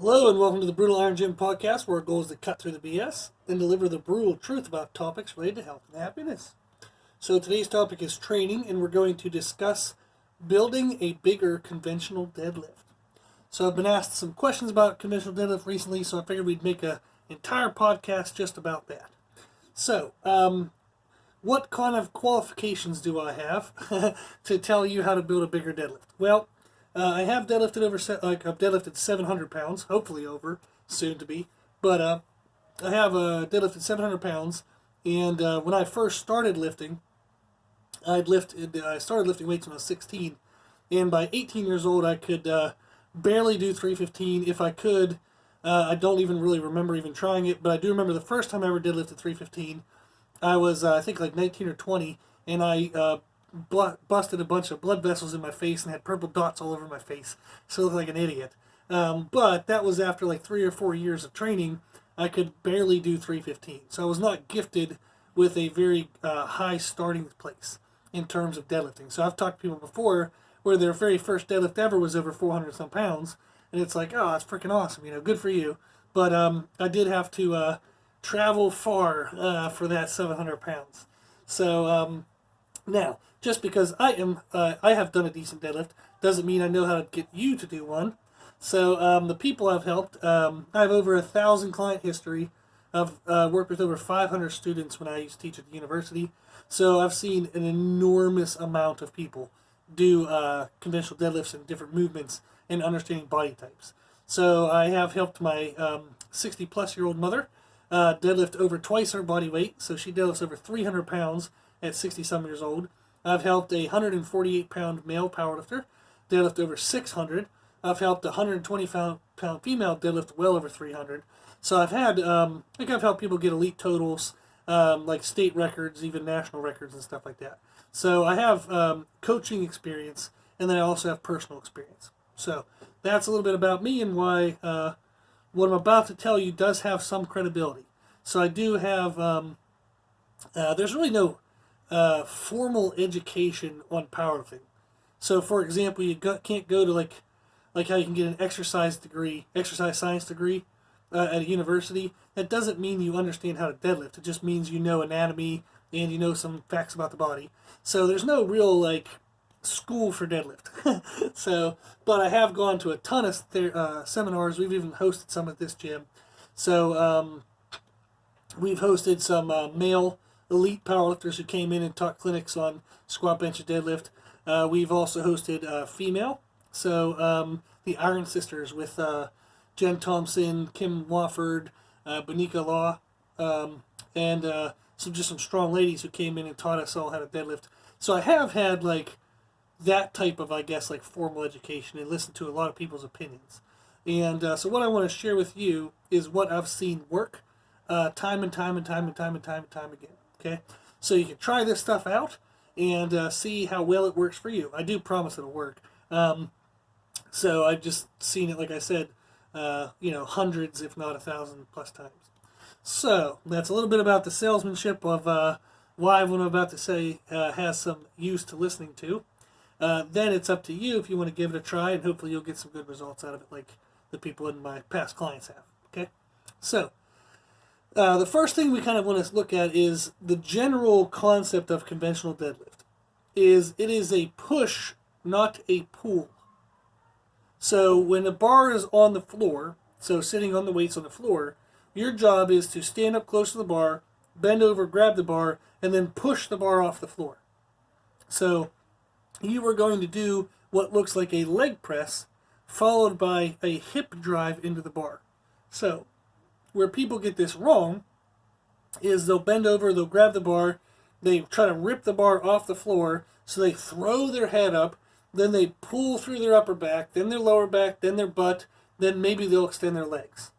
Hello and welcome to the Brutal Iron Gym podcast, where our goal is to cut through the BS and deliver the brutal truth about topics related to health and happiness. So today's topic is training, and we're going to discuss building a bigger conventional deadlift. So I've been asked some questions about conventional deadlift recently, so I figured we'd make an entire podcast just about that. So, what kind of qualifications do I have to tell you how to build a bigger deadlift? Well, I have deadlifted I've deadlifted 700 pounds, hopefully over, soon to be. But I have deadlifted 700 pounds, and when I first started lifting, I started lifting weights when I was 16, and by 18 years old, I could barely do 315. If I could, I don't even really remember even trying it, but I do remember the first time I ever deadlifted 315. I was, I think, like 19 or 20, and I busted a bunch of blood vessels in my face and had purple dots all over my face, so I looked like an idiot. But that was after like 3 or 4 years of training. I could barely do 315, so I was not gifted with a very high starting place in terms of deadlifting. So I've talked to people before where their very first deadlift ever was over 400 some pounds, and it's like, oh, that's freaking awesome, good for you. But I did have to travel far for that 700 pounds. So now, just because I have done a decent deadlift doesn't mean I know how to get you to do one. So the people I've helped, I have over 1,000 client history. I've worked with over 500 students when I used to teach at the university. So I've seen an enormous amount of people do conventional deadlifts and different movements and understanding body types. So I have helped my 60-plus-year-old mother deadlift over twice her body weight. So she deadlifts over 300 pounds at 60-some years old. I've helped a 148-pound male powerlifter deadlift over 600. I've helped a 120-pound female deadlift well over 300. So I've had, I've helped people get elite totals, like state records, even national records and stuff like that. So I have coaching experience, and then I also have personal experience. So that's a little bit about me and why what I'm about to tell you does have some credibility. So I do have, there's really no formal education on powerlifting. So, for example, you can't go to like how you can get an exercise science degree at a university. That doesn't mean you understand how to deadlift. It just means you know anatomy and you know some facts about the body. So there's no real like school for deadlift. So, but I have gone to a ton of seminars. We've even hosted some at this gym. So we've hosted some male elite powerlifters who came in and taught clinics on squat, bench, and deadlift. We've also hosted female, so the Iron Sisters with Jen Thompson, Kim Wofford, Bonika Law, and some strong ladies who came in and taught us all how to deadlift. So I have had like that type of, I guess, like formal education and listened to a lot of people's opinions. And so what I want to share with you is what I've seen work time and time again. Okay, so you can try this stuff out and see how well it works for you. I do promise it'll work. So I've just seen it, like I said, hundreds, if not 1,000 plus times. So that's a little bit about the salesmanship of why what I'm about to say has some use to listening to. Then it's up to you if you want to give it a try, and hopefully you'll get some good results out of it, like the people in my past clients have. Okay, so. The first thing we kind of want to look at is the general concept of conventional deadlift. It is a push, not a pull. So when the bar is on the floor, so sitting on the weights on the floor, your job is to stand up close to the bar, bend over, grab the bar, and then push the bar off the floor. So you are going to do what looks like a leg press, followed by a hip drive into the bar. So where people get this wrong is they'll bend over, they'll grab the bar, they try to rip the bar off the floor, so they throw their head up, then they pull through their upper back, then their lower back, then their butt, then maybe they'll extend their legs.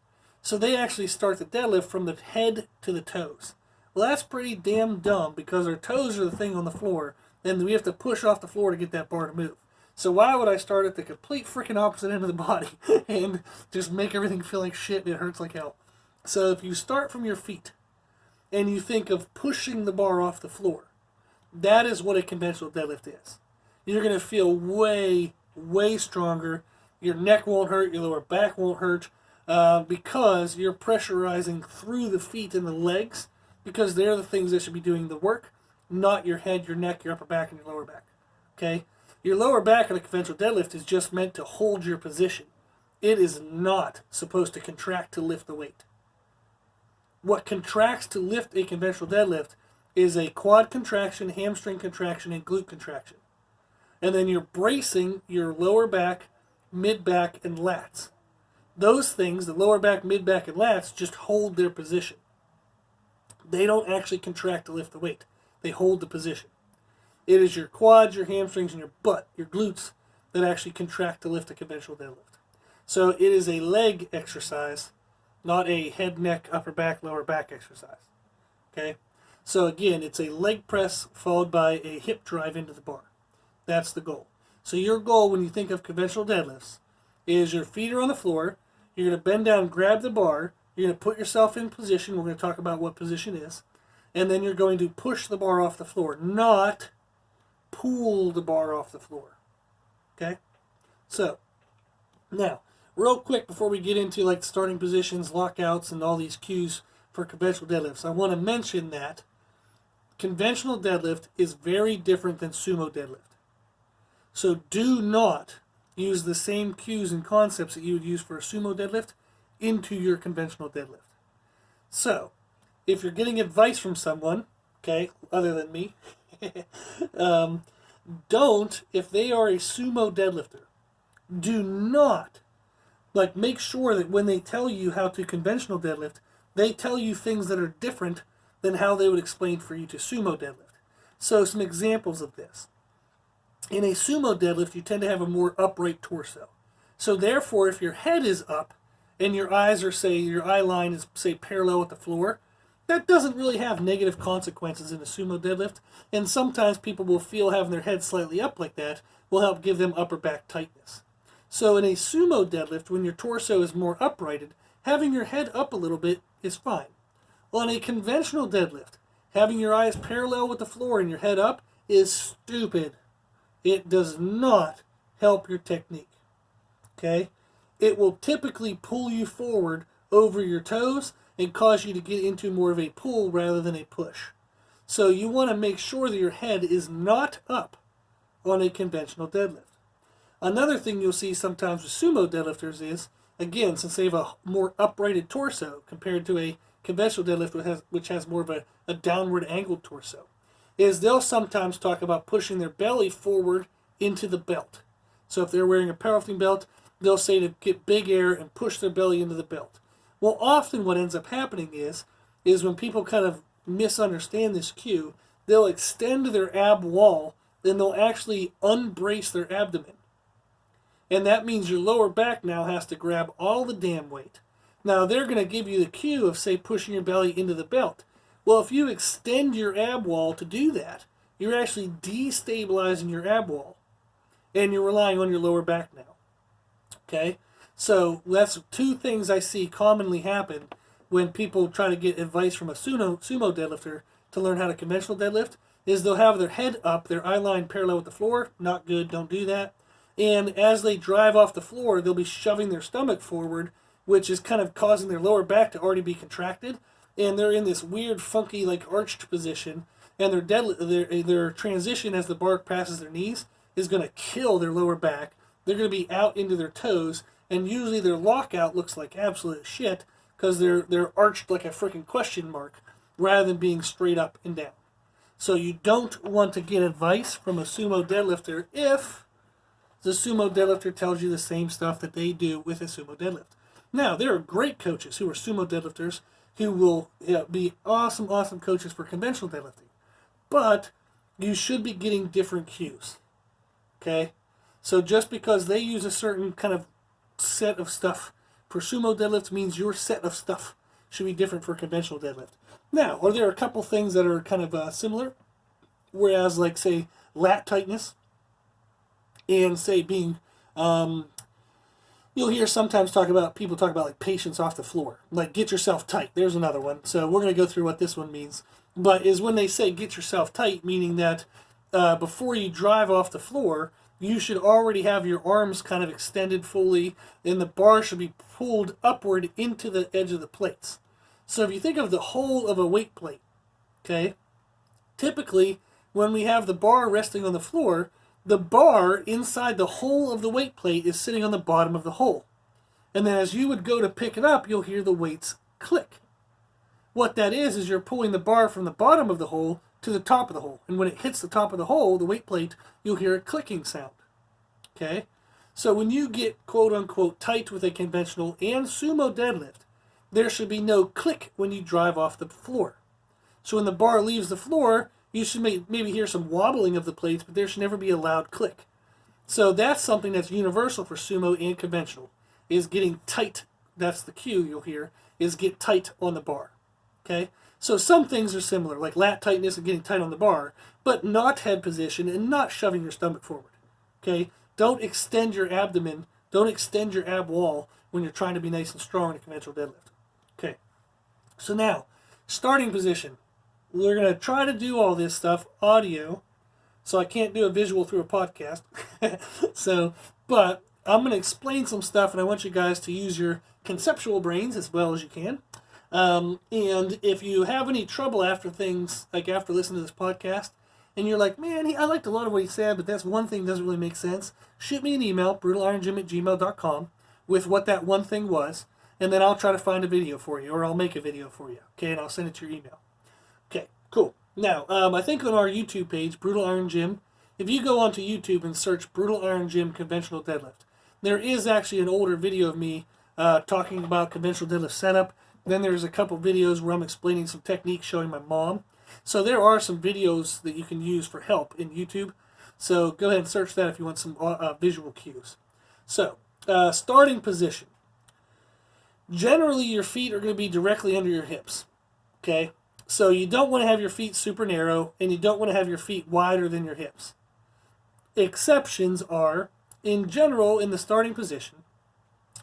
So they actually start the deadlift from the head to the toes. Well, that's pretty damn dumb because our toes are the thing on the floor, and we have to push off the floor to get that bar to move. So why would I start at the complete freaking opposite end of the body and just make everything feel like shit and it hurts like hell? So if you start from your feet and you think of pushing the bar off the floor, that is what a conventional deadlift is. You're going to feel way, way stronger. Your neck won't hurt. Your lower back won't hurt. because you're pressurizing through the feet and the legs, because they're the things that should be doing the work, not your head, your neck, your upper back, and your lower back. Okay? Your lower back in a conventional deadlift is just meant to hold your position. It is not supposed to contract to lift the weight. What contracts to lift a conventional deadlift is a quad contraction, hamstring contraction, and glute contraction. And then you're bracing your lower back, mid back, and lats. Those things, the lower back, mid back, and lats, just hold their position. They don't actually contract to lift the weight. They hold the position. It is your quads, your hamstrings, and your butt, your glutes, that actually contract to lift a conventional deadlift. So it is a leg exercise, not a head, neck, upper back, lower back exercise. Okay? So again, it's a leg press followed by a hip drive into the bar. That's the goal. So your goal when you think of conventional deadlifts is your feet are on the floor, you're going to bend down, grab the bar, you're going to put yourself in position, we're going to talk about what position is, and then you're going to push the bar off the floor, not pull the bar off the floor. Okay? So, now, real quick before we get into like starting positions, lockouts, and all these cues for conventional deadlifts, I want to mention that conventional deadlift is very different than sumo deadlift. So do not use the same cues and concepts that you would use for a sumo deadlift into your conventional deadlift. So, if you're getting advice from someone, okay, other than me, don't, if they are a sumo deadlifter, do not, like, make sure that when they tell you how to conventional deadlift, they tell you things that are different than how they would explain for you to sumo deadlift. So some examples of this. In a sumo deadlift, you tend to have a more upright torso. So therefore, if your head is up and your eyes are, say, your eye line is, say, parallel with the floor, that doesn't really have negative consequences in a sumo deadlift. And sometimes people will feel having their head slightly up like that will help give them upper back tightness. So in a sumo deadlift, when your torso is more uprighted, having your head up a little bit is fine. On a conventional deadlift, having your eyes parallel with the floor and your head up is stupid. It does not help your technique. Okay? It will typically pull you forward over your toes and cause you to get into more of a pull rather than a push. So you want to make sure that your head is not up on a conventional deadlift. Another thing you'll see sometimes with sumo deadlifters is, again, since they have a more uprighted torso compared to a conventional deadlift which has more of a downward angled torso, is they'll sometimes talk about pushing their belly forward into the belt. So if they're wearing a powerlifting belt, they'll say to get big air and push their belly into the belt. Well, often what ends up happening is when people kind of misunderstand this cue, they'll extend their ab wall, then they'll actually unbrace their abdomen. And that means your lower back now has to grab all the damn weight. Now, they're going to give you the cue of, say, pushing your belly into the belt. Well, if you extend your ab wall to do that, you're actually destabilizing your ab wall. And you're relying on your lower back now. Okay? So that's two things I see commonly happen when people try to get advice from a sumo deadlifter to learn how to conventional deadlift, is they'll have their head up, their eye line parallel with the floor. Not good, don't do that. And as they drive off the floor, they'll be shoving their stomach forward, which is kind of causing their lower back to already be contracted. And they're in this weird, funky, like arched position. And their transition as the bar passes their knees is going to kill their lower back. They're going to be out into their toes. And usually their lockout looks like absolute shit because they're arched like a freaking question mark rather than being straight up and down. So you don't want to get advice from a sumo deadlifter if the sumo deadlifter tells you the same stuff that they do with a sumo deadlift. Now, there are great coaches who are sumo deadlifters who will be awesome coaches for conventional deadlifting. But you should be getting different cues. Okay? So just because they use a certain kind of set of stuff for sumo deadlifts means your set of stuff should be different for conventional deadlift. Now, are there a couple things that are kind of similar? Whereas, like, say, lat tightness and, say, being... you'll hear sometimes people talk about like patience off the floor. Like, get yourself tight. There's another one. So we're going to go through what this one means. But is when they say get yourself tight, meaning that before you drive off the floor, you should already have your arms kind of extended fully, and the bar should be pulled upward into the edge of the plates. So if you think of the whole of a weight plate, okay, typically when we have the bar resting on the floor, the bar inside the hole of the weight plate is sitting on the bottom of the hole. And then as you would go to pick it up, you'll hear the weights click. What that is you're pulling the bar from the bottom of the hole to the top of the hole. And when it hits the top of the hole, the weight plate, you'll hear a clicking sound. Okay? So when you get quote-unquote tight with a conventional and sumo deadlift, there should be no click when you drive off the floor. So when the bar leaves the floor, you should maybe hear some wobbling of the plates, but there should never be a loud click. So that's something that's universal for sumo and conventional, is getting tight. That's the cue you'll hear, is get tight on the bar. Okay? So some things are similar, like lat tightness and getting tight on the bar, but not head position and not shoving your stomach forward. Okay? Don't extend your abdomen, don't extend your ab wall when you're trying to be nice and strong in a conventional deadlift. Okay. So now, starting position. We're going to try to do all this stuff audio, so I can't do a visual through a podcast. But I'm going to explain some stuff, and I want you guys to use your conceptual brains as well as you can. And if you have any trouble after things, like after listening to this podcast, and you're like, man, I liked a lot of what he said, but that's one thing doesn't really make sense, shoot me an email, brutalironGym@gmail.com, with what that one thing was, and then I'll try to find a video for you, or I'll make a video for you, okay, and I'll send it to your email. Okay, cool. Now, I think on our YouTube page, Brutal Iron Gym, if you go onto YouTube and search Brutal Iron Gym Conventional Deadlift, there is actually an older video of me talking about conventional deadlift setup. Then there's a couple videos where I'm explaining some techniques showing my mom. So there are some videos that you can use for help in YouTube. So go ahead and search that if you want some visual cues. So, starting position. Generally, your feet are going to be directly under your hips. Okay? So you don't want to have your feet super narrow, and you don't want to have your feet wider than your hips. Exceptions are, in general, in the starting position,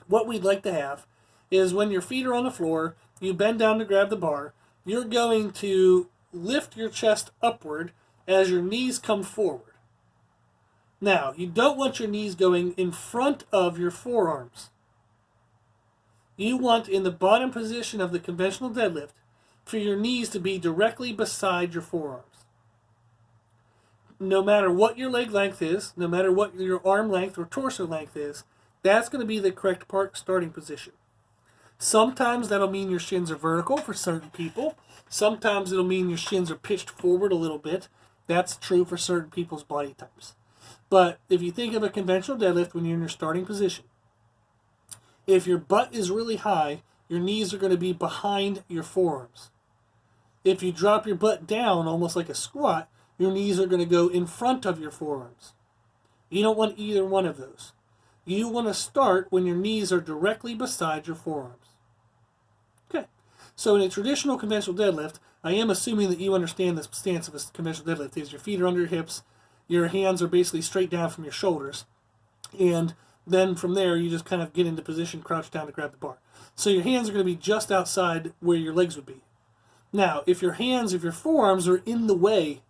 what we'd like to have is when your feet are on the floor, you bend down to grab the bar, you're going to lift your chest upward as your knees come forward. Now, you don't want your knees going in front of your forearms. You want, in the bottom position of the conventional deadlift, for your knees to be directly beside your forearms. No matter what your leg length is, no matter what your arm length or torso length is, that's going to be the correct starting position. Sometimes that'll mean your shins are vertical for certain people. Sometimes it'll mean your shins are pitched forward a little bit. That's true for certain people's body types. But if you think of a conventional deadlift when you're in your starting position, if your butt is really high, your knees are going to be behind your forearms. If you drop your butt down almost like a squat, your knees are going to go in front of your forearms. You don't want either one of those. You want to start when your knees are directly beside your forearms. Okay. So in a traditional conventional deadlift, I am assuming that you understand the stance of a conventional deadlift is your feet are under your hips, your hands are basically straight down from your shoulders, and then from there you just kind of get into position, crouch down to grab the bar. So your hands are going to be just outside where your legs would be. Now, if your forearms are in the way,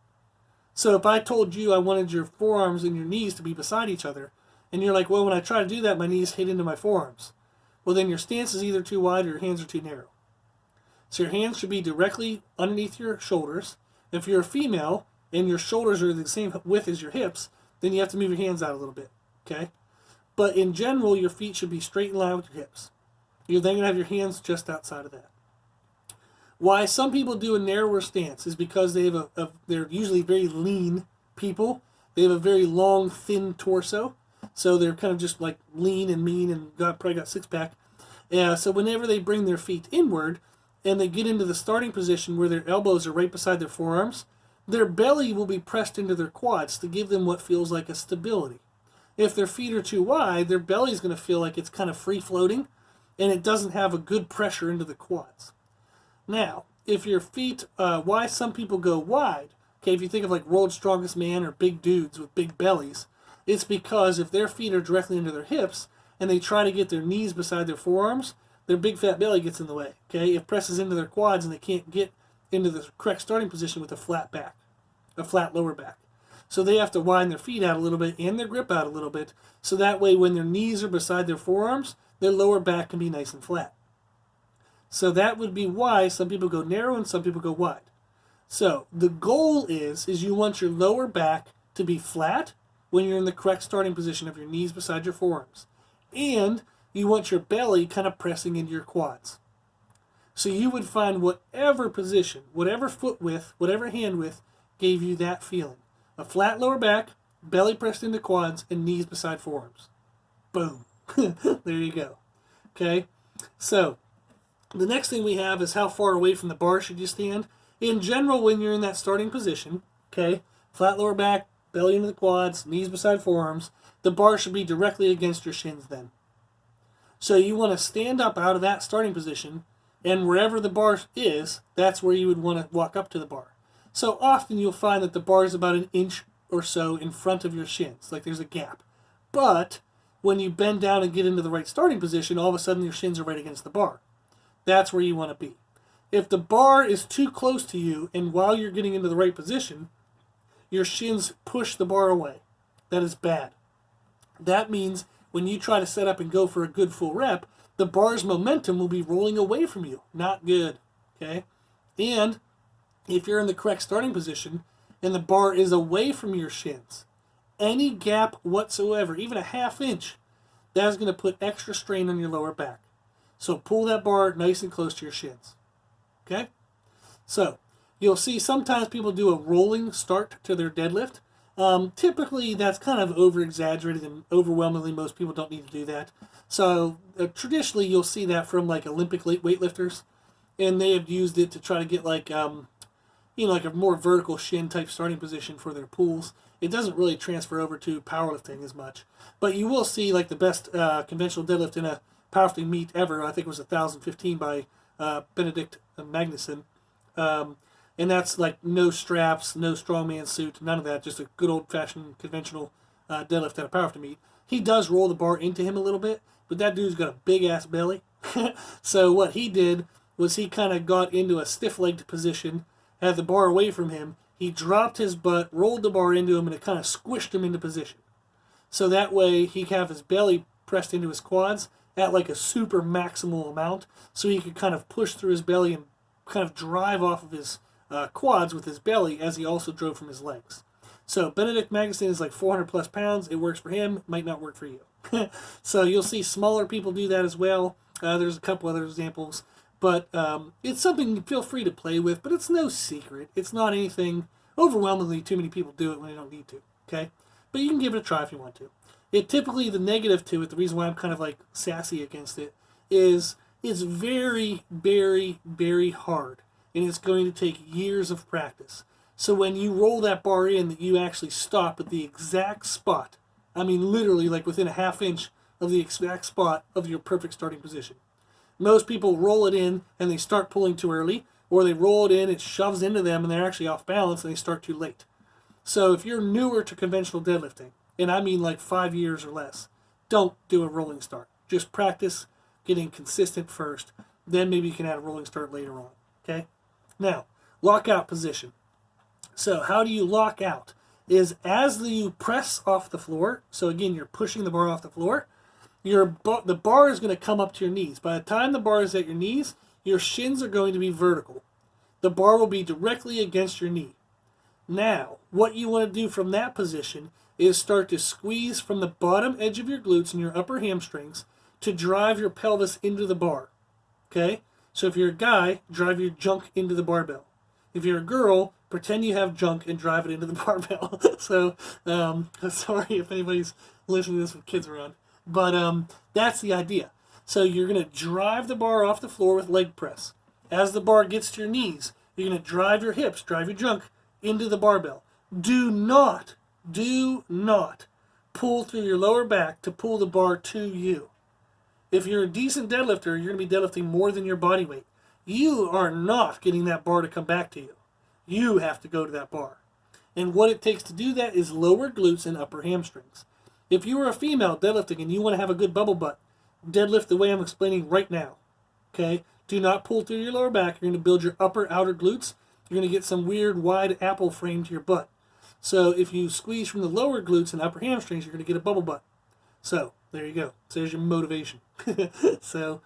so if I told you I wanted your forearms and your knees to be beside each other, and you're like, well, when I try to do that, my knees hit into my forearms. Well, then your stance is either too wide or your hands are too narrow. So your hands should be directly underneath your shoulders. If you're a female and your shoulders are the same width as your hips, then you have to move your hands out a little bit, okay? But in general, your feet should be straight in line with your hips. You're then going to have your hands just outside of that. Why some people do a narrower stance is because they have they're usually very lean people. They have a very long, thin torso. So they're kind of just like lean and mean and probably got six-pack. So whenever they bring their feet inward and they get into the starting position where their elbows are right beside their forearms, their belly will be pressed into their quads to give them what feels like a stability. If their feet are too wide, their belly is going to feel like it's kind of free-floating and it doesn't have a good pressure into the quads. Now, if your feet, why some people go wide, okay, if you think of like World's Strongest Man or big dudes with big bellies, it's because if their feet are directly into their hips and they try to get their knees beside their forearms, their big fat belly gets in the way, okay? It presses into their quads and they can't get into the correct starting position with a flat back, a flat lower back. So they have to widen their feet out a little bit and their grip out a little bit. So that way when their knees are beside their forearms, their lower back can be nice and flat. So that would be why some people go narrow and some people go wide. So the goal is you want your lower back to be flat when you're in the correct starting position of your knees beside your forearms. And you want your belly kind of pressing into your quads. So you would find whatever position, whatever foot width, whatever hand width gave you that feeling. A flat lower back, belly pressed into quads, and knees beside forearms. Boom. There you go. Okay? So the next thing we have is how far away from the bar should you stand. In general, when you're in that starting position, okay, flat lower back, belly into the quads, knees beside forearms, the bar should be directly against your shins then. So you want to stand up out of that starting position, and wherever the bar is, that's where you would want to walk up to the bar. So often you'll find that the bar is about an inch or so in front of your shins, like there's a gap. But when you bend down and get into the right starting position, all of a sudden your shins are right against the bar. That's where you want to be. If the bar is too close to you, and while you're getting into the right position, your shins push the bar away, that is bad. That means when you try to set up and go for a good full rep, the bar's momentum will be rolling away from you. Not good. Okay? And if you're in the correct starting position and the bar is away from your shins, any gap whatsoever, even a half inch, that's going to put extra strain on your lower back. So pull that bar nice and close to your shins. Okay? So you'll see sometimes people do a rolling start to their deadlift. Typically, that's kind of over-exaggerated, and overwhelmingly most people don't need to do that. So traditionally, you'll see that from like Olympic weightlifters, and they have used it to try to get like like a more vertical shin type starting position for their pulls. It doesn't really transfer over to powerlifting as much, but you will see like the best conventional deadlift in a powerlifting meet ever. I think it was 1,015 by Benedict Magnuson. And that's like no straps, no strongman suit, none of that. Just a good old-fashioned conventional deadlift at a powerlifting meet. He does roll the bar into him a little bit, but that dude's got a big-ass belly. So what he did was he kind of got into a stiff-legged position, had the bar away from him. He dropped his butt, rolled the bar into him, and it kind of squished him into position. So that way he could have his belly pressed into his quads at like a super maximal amount, so he could kind of push through his belly and kind of drive off of his quads with his belly as he also drove from his legs. So Benedict Magnuson is like 400 plus pounds. It works for him, might not work for you. So you'll see smaller people do that as well. There's a couple other examples, but it's something you feel free to play with, but it's no secret. It's not anything, overwhelmingly too many people do it when they don't need to, okay? But you can give it a try if you want to. It typically, the negative to it, the reason why I'm kind of like sassy against it, is it's very, very, very hard. And it's going to take years of practice. So when you roll that bar in, that you actually stop at the exact spot, I mean literally like within a half inch of the exact spot of your perfect starting position. Most people roll it in and they start pulling too early, or they roll it in, it shoves into them, and they're actually off balance and they start too late. So if you're newer to conventional deadlifting, and I mean like 5 years or less, don't do a rolling start. Just practice getting consistent first, then maybe you can add a rolling start later on. Okay? Now, lockout position. So how do you lock out? Is as you press off the floor, so again, you're pushing the bar off the floor, the bar is going to come up to your knees. By the time the bar is at your knees, your shins are going to be vertical. The bar will be directly against your knee. Now, what you want to do from that position is start to squeeze from the bottom edge of your glutes and your upper hamstrings to drive your pelvis into the bar. Okay? So if you're a guy, drive your junk into the barbell. If you're a girl, pretend you have junk and drive it into the barbell. So, sorry if anybody's listening to this with kids around. But that's the idea. So you're going to drive the bar off the floor with leg press. As the bar gets to your knees, you're going to drive your hips, drive your junk into the barbell. Do not pull through your lower back to pull the bar to you. If you're a decent deadlifter, you're going to be deadlifting more than your body weight. You are not getting that bar to come back to you. You have to go to that bar. And what it takes to do that is lower glutes and upper hamstrings. If you are a female deadlifting and you want to have a good bubble butt, deadlift the way I'm explaining right now. Okay? Do not pull through your lower back. You're going to build your upper outer glutes. You're going to get some weird wide apple frame to your butt. So if you squeeze from the lower glutes and upper hamstrings, you're going to get a bubble butt. So there you go. So there's your motivation. So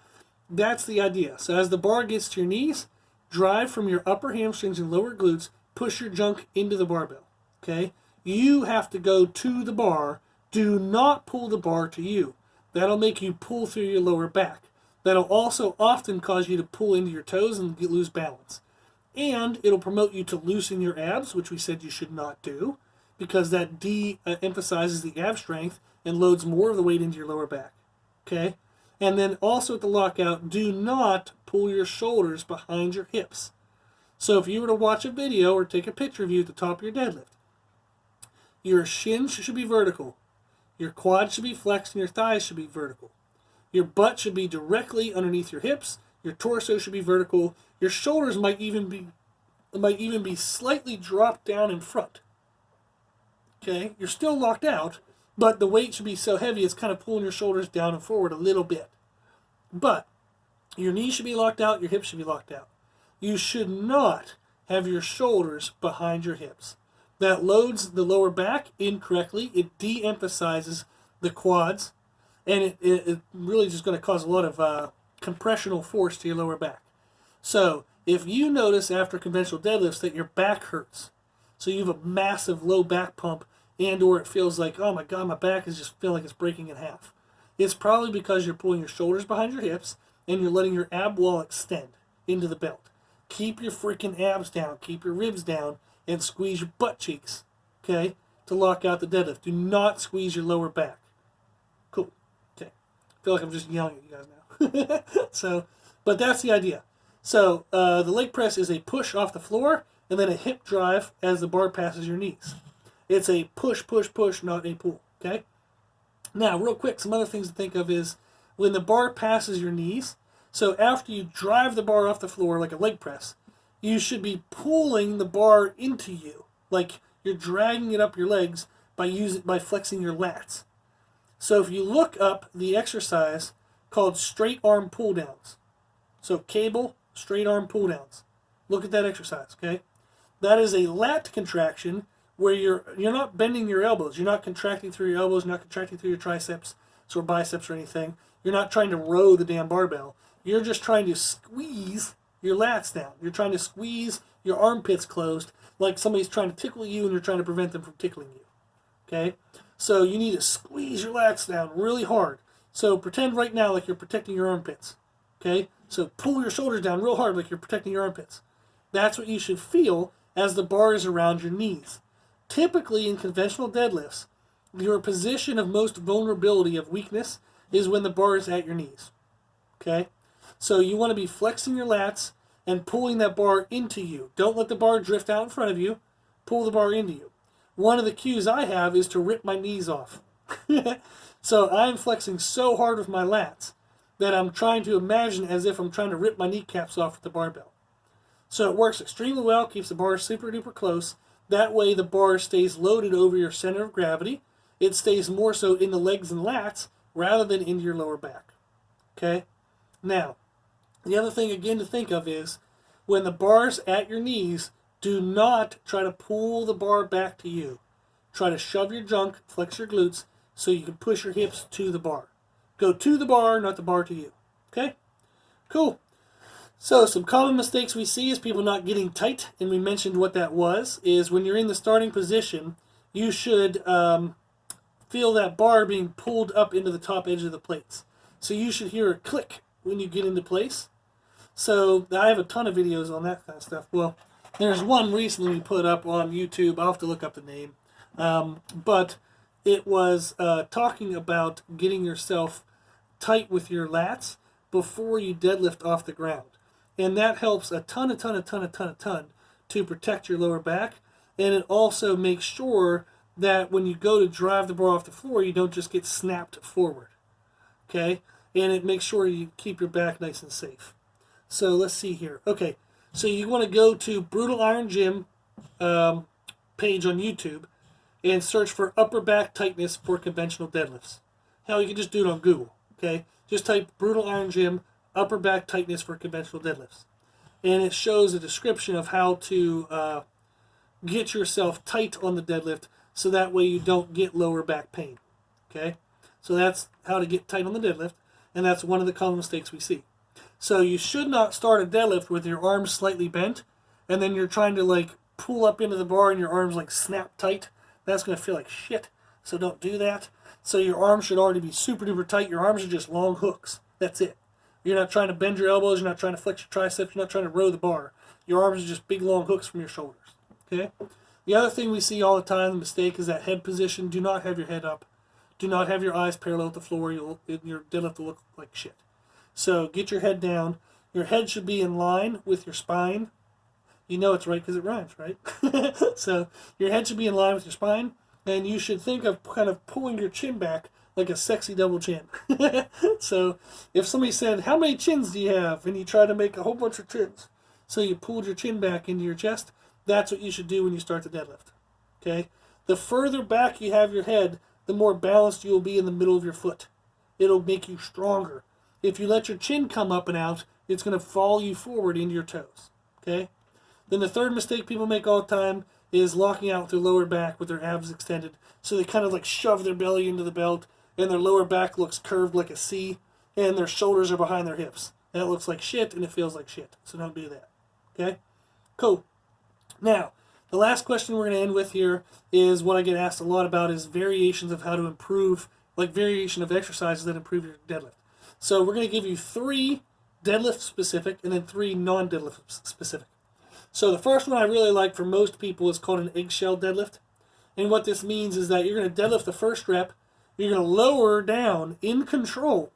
that's the idea. So as the bar gets to your knees, drive from your upper hamstrings and lower glutes, push your junk into the barbell. Okay? You have to go to the bar. Do not pull the bar to you. That'll make you pull through your lower back. That'll also often cause you to pull into your toes and lose balance. And it'll promote you to loosen your abs, which we said you should not do, because that de-emphasizes the ab strength and loads more of the weight into your lower back. Okay? And then also at the lockout, do not pull your shoulders behind your hips. So if you were to watch a video or take a picture of you at the top of your deadlift, your shins should be vertical. Your quads should be flexed and your thighs should be vertical. Your butt should be directly underneath your hips. Your torso should be vertical. Your shoulders might even be slightly dropped down in front. Okay? You're still locked out, but the weight should be so heavy it's kind of pulling your shoulders down and forward a little bit. But your knees should be locked out, your hips should be locked out. You should not have your shoulders behind your hips. That loads the lower back incorrectly. It de-emphasizes the quads, and it really just going to cause a lot of compressional force to your lower back. So if you notice after conventional deadlifts that your back hurts, so you have a massive low back pump, and or it feels like, oh my God, my back is just feeling like it's breaking in half, it's probably because you're pulling your shoulders behind your hips and you're letting your ab wall extend into the belt. Keep your freaking abs down, keep your ribs down, and squeeze your butt cheeks, okay, to lock out the deadlift. Do not squeeze your lower back. Cool. Okay. I feel like I'm just yelling at you guys now. So, but that's the idea. So the leg press is a push off the floor and then a hip drive as the bar passes your knees. It's a push, push, push, not a pull, okay? Now, real quick, some other things to think of is when the bar passes your knees, so after you drive the bar off the floor like a leg press, you should be pulling the bar into you, like you're dragging it up your legs by flexing your lats. So if you look up the exercise called straight arm pull downs, so cable straight arm pull downs, look at that exercise, okay? That is a lat contraction where you're not bending your elbows, you're not contracting through your elbows, you're not contracting through your triceps or biceps or anything. You're not trying to row the damn barbell. You're just trying to squeeze your lats down. You're trying to squeeze your armpits closed like somebody's trying to tickle you and you're trying to prevent them from tickling you. Okay? So you need to squeeze your lats down really hard. So pretend right now like you're protecting your armpits. Okay? So pull your shoulders down real hard like you're protecting your armpits. That's what you should feel as the bar is around your knees. Typically in conventional deadlifts, your position of most vulnerability of weakness is when the bar is at your knees. Okay? So you want to be flexing your lats and pulling that bar into you. Don't let the bar drift out in front of you. Pull the bar into you. One of the cues I have is to rip my knees off. So I'm flexing so hard with my lats that I'm trying to imagine as if I'm trying to rip my kneecaps off with the barbell. So it works extremely well, keeps the bar super duper close. That way the bar stays loaded over your center of gravity. It stays more so in the legs and lats rather than into your lower back. Okay? Now, the other thing again to think of is when the bar's at your knees, do not try to pull the bar back to you. Try to shove your junk, flex your glutes, so you can push your hips to the bar. Go to the bar, not the bar to you. Okay? Cool. So some common mistakes we see is people not getting tight, and we mentioned what that was, is when you're in the starting position, you should feel that bar being pulled up into the top edge of the plates. So you should hear a click when you get into place. So I have a ton of videos on that kind of stuff. Well, there's one recently put up on YouTube. I'll have to look up the name. But it was talking about getting yourself tight with your lats before you deadlift off the ground. And that helps a ton to protect your lower back. And it also makes sure that when you go to drive the bar off the floor, you don't just get snapped forward. Okay? And it makes sure you keep your back nice and safe. So let's see here. Okay, so you want to go to Brutal Iron Gym page on YouTube and search for upper back tightness for conventional deadlifts. Hell, you can just do it on Google. Okay, just type Brutal Iron Gym upper back tightness for conventional deadlifts, and it shows a description of how to get yourself tight on the deadlift so that way you don't get lower back pain. Okay? So that's how to get tight on the deadlift, and that's one of the common mistakes we see. So you should not start a deadlift with your arms slightly bent, and then you're trying to like pull up into the bar and your arms like snap tight. That's going to feel like shit, so don't do that. So your arms should already be super duper tight. Your arms are just long hooks. That's it. You're not trying to bend your elbows. You're not trying to flex your triceps. You're not trying to row the bar. Your arms are just big long hooks from your shoulders. Okay? The other thing we see all the time, the mistake, is that head position. Do not have your head up. Do not have your eyes parallel with the floor. Your deadlift will look like shit. So get your head down. Your head should be in line with your spine. You know it's right because it rhymes, right? So your head should be in line with your spine, and you should think of kind of pulling your chin back like a sexy double chin. So if somebody said, how many chins do you have? And you try to make a whole bunch of chins. So you pulled your chin back into your chest. That's what you should do when you start the deadlift. Okay? The further back you have your head, the more balanced you will be in the middle of your foot. It'll make you stronger. If you let your chin come up and out, it's going to fall you forward into your toes. Okay? Then the third mistake people make all the time is locking out their lower back with their abs extended. So they kind of like shove their belly into the belt, and their lower back looks curved like a C, and their shoulders are behind their hips. That looks like shit, and it feels like shit. So don't do that. Okay? Cool. Now, the last question we're going to end with here is what I get asked a lot about is variations of how to improve, like variation of exercises that improve your deadlift. So we're going to give you 3 deadlift specific and then 3 non-deadlift specific. So the first one I really like for most people is called an eggshell deadlift. And what this means is that you're going to deadlift the first rep, you're going to lower down in control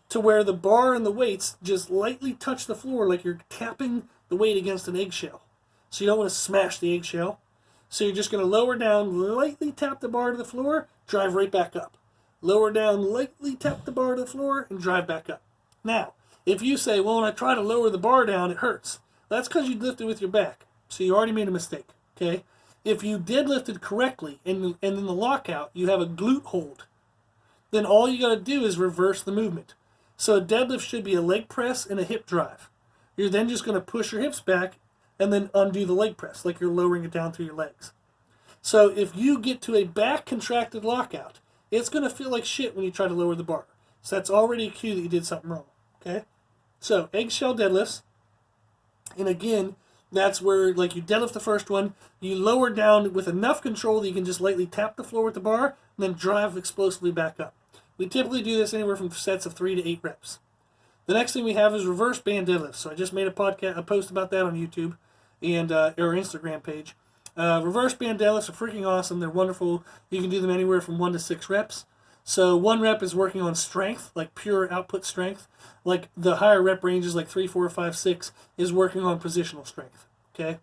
to where the bar and the weights just lightly touch the floor like you're tapping the weight against an eggshell. So you don't want to smash the eggshell. So you're just going to lower down, lightly tap the bar to the floor, drive right back up. Lower down, lightly tap the bar to the floor, and drive back up. Now, if you say, well, when I try to lower the bar down, it hurts. That's because you lifted with your back. So you already made a mistake. Okay? If you deadlifted correctly and in the lockout, you have a glute hold, then all you got to do is reverse the movement. So a deadlift should be a leg press and a hip drive. You're then just going to push your hips back and then undo the leg press, like you're lowering it down through your legs. So if you get to a back contracted lockout, it's going to feel like shit when you try to lower the bar. So that's already a cue that you did something wrong. Okay? So eggshell deadlifts. And again, that's where like you deadlift the first one, you lower down with enough control that you can just lightly tap the floor with the bar, and then drive explosively back up. We typically do this anywhere from sets of 3 to 8 reps. The next thing we have is reverse band deadlifts. So I just made a post about that on YouTube and our Instagram page. Reverse band deadlifts are freaking awesome. They're wonderful. You can do them anywhere from 1 to 6 reps. So 1 rep is working on strength, like pure output strength. Like the higher rep ranges, like 3, 4, 5, 6, is working on positional strength. Okay?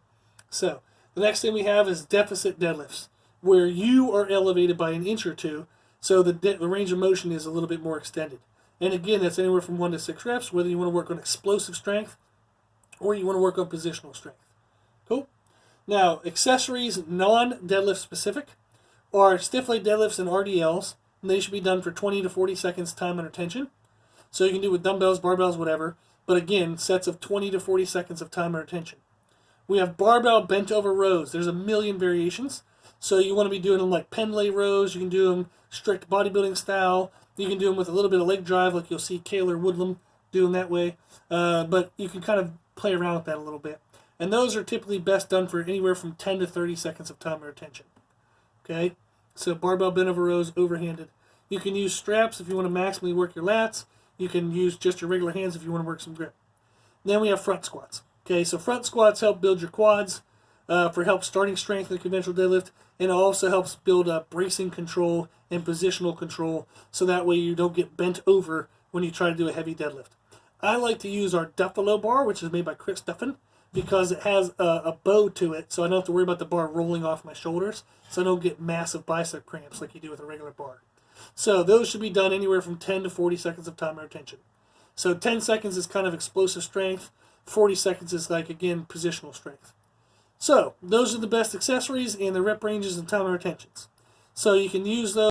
So the next thing we have is deficit deadlifts, where you are elevated by an inch or two, so the range of motion is a little bit more extended. And again, that's anywhere from 1 to 6 reps, whether you want to work on explosive strength or you want to work on positional strength. Cool? Now, accessories non-deadlift specific are stiff leg deadlifts and RDLs, and they should be done for 20 to 40 seconds time under tension. So you can do with dumbbells, barbells, whatever, but again, sets of 20 to 40 seconds of time under tension. We have barbell bent over rows. There's a million variations. So you want to be doing them like Pendlay rows. You can do them strict bodybuilding style. You can do them with a little bit of leg drive, like you'll see Kaylor Woodlam doing that way. But you can kind of play around with that a little bit. And those are typically best done for anywhere from 10 to 30 seconds of time under tension. Okay? So barbell bent over rows, overhanded. You can use straps if you want to maximally work your lats. You can use just your regular hands if you want to work some grip. Then we have front squats. Okay, so front squats help build your quads for help starting strength in the conventional deadlift, and it also helps build up bracing control and positional control, so that way you don't get bent over when you try to do a heavy deadlift. I like to use our Duffalo bar, which is made by Chris Duffin, because it has a bow to it, so I don't have to worry about the bar rolling off my shoulders, so I don't get massive bicep cramps like you do with a regular bar. So those should be done anywhere from 10 to 40 seconds of time under tension. So 10 seconds is kind of explosive strength. 40 seconds is like, again, positional strength. So those are the best accessories and the rep ranges and time under tensions. So you can use those.